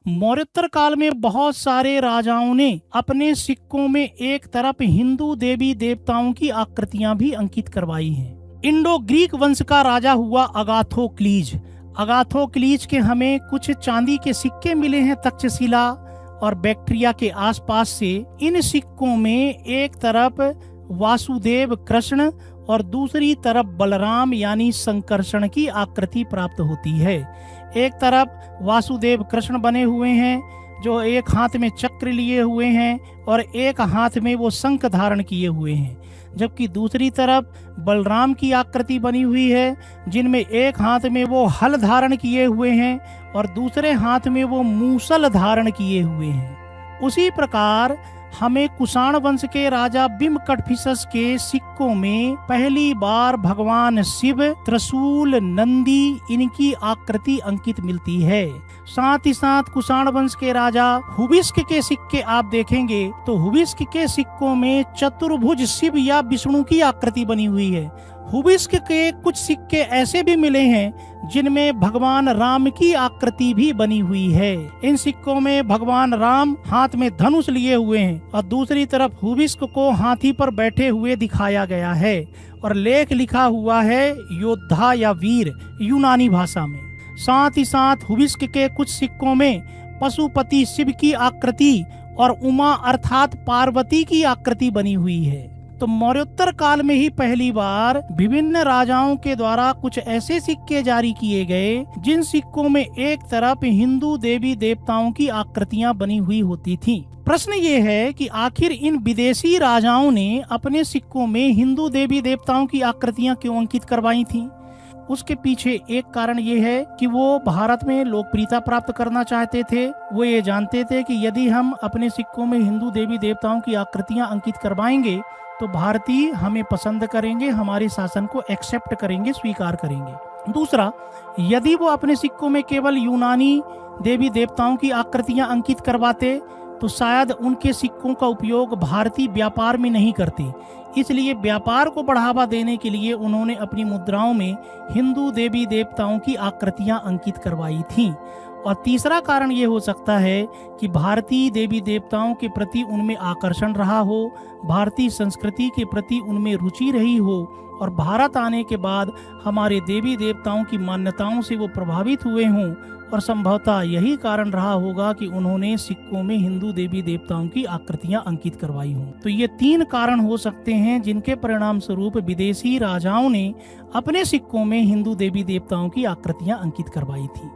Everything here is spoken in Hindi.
मौर्योत्तर काल में बहुत सारे राजाओं ने अपने सिक्कों में एक तरफ हिंदू देवी देवताओं की आकृतियां भी अंकित करवाई हैं। इंडो ग्रीक वंश का राजा हुआ अगाथोक्लीज। अगाथोक्लीज के हमें कुछ चांदी के सिक्के मिले हैं तक्षशिला और बैक्ट्रिया के आसपास से। इन सिक्कों में एक तरफ वासुदेव कृष्ण और दूसरी तरफ बलराम यानी संकर्षण की आकृति प्राप्त होती है। एक तरफ वासुदेव कृष्ण बने हुए हैं जो एक हाथ में चक्र लिए हुए हैं और एक हाथ में वो शंख धारण किए हुए हैं, जबकि दूसरी तरफ बलराम की आकृति बनी हुई है जिनमें एक हाथ में वो हल धारण किए हुए हैं और दूसरे हाथ में वो मूसल धारण किए हुए हैं। उसी प्रकार हमें कुषाण वंश के राजा बिम्बकटफिसस के सिक्कों में पहली बार भगवान शिव, त्रिशूल, नंदी इनकी आकृति अंकित मिलती है। साथ ही साथ कुषाण वंश के राजा हुबिस्क के सिक्के आप देखेंगे तो हुबिस्क के सिक्कों में चतुर्भुज शिव या विष्णु की आकृति बनी हुई है। हुबिस्क के कुछ सिक्के ऐसे भी मिले हैं जिनमें भगवान राम की आकृति भी बनी हुई है। इन सिक्कों में भगवान राम हाथ में धनुष लिए हुए हैं और दूसरी तरफ हुबिस्क को हाथी पर बैठे हुए दिखाया गया है और लेख लिखा हुआ है योद्धा या वीर यूनानी भाषा में। साथ ही साथ हुबिस्क के कुछ सिक्कों में पशुपति शिव की आकृति और उमा अर्थात पार्वती की आकृति बनी हुई है। तो मौर्योत्तर काल में ही पहली बार विभिन्न राजाओं के द्वारा कुछ ऐसे सिक्के जारी किए गए जिन सिक्कों में एक तरफ हिंदू देवी देवताओं की आकृतियां बनी हुई होती थीं। प्रश्न ये है कि आखिर इन विदेशी राजाओं ने अपने सिक्कों में हिंदू देवी देवताओं की आकृतियां क्यों अंकित करवाई थीं? उसके पीछे एक कारण ये है कि वो भारत में लोकप्रियता प्राप्त करना चाहते थे। वो ये जानते थे कि यदि हम अपने सिक्कों में हिंदू देवी देवताओं की आकृतियां अंकित करवाएंगे तो भारतीय हमें पसंद करेंगे, हमारे शासन को एक्सेप्ट करेंगे, स्वीकार करेंगे। दूसरा, यदि वो अपने सिक्कों में केवल यूनानी देवी देवताओं की आकृतियां अंकित करवाते तो शायद उनके सिक्कों का उपयोग भारतीय व्यापार में नहीं करते। इसलिए व्यापार को बढ़ावा देने के लिए उन्होंने अपनी मुद्राओं में हिंदू देवी देवताओं की आकृतियां अंकित करवाई थीं। और तीसरा कारण ये हो सकता है कि भारतीय देवी देवताओं के प्रति उनमें आकर्षण रहा हो, भारतीय संस्कृति के प्रति उनमें रुचि रही हो और भारत आने के बाद हमारे देवी देवताओं की मान्यताओं से वो प्रभावित हुए हों और संभवतः यही कारण रहा होगा कि उन्होंने सिक्कों में हिंदू देवी देवताओं की आकृतियां अंकित करवाई हों। तो ये 3 कारण हो सकते हैं जिनके परिणाम स्वरूप विदेशी राजाओं ने अपने सिक्कों में हिंदू देवी देवताओं की आकृतियां अंकित करवाई थी।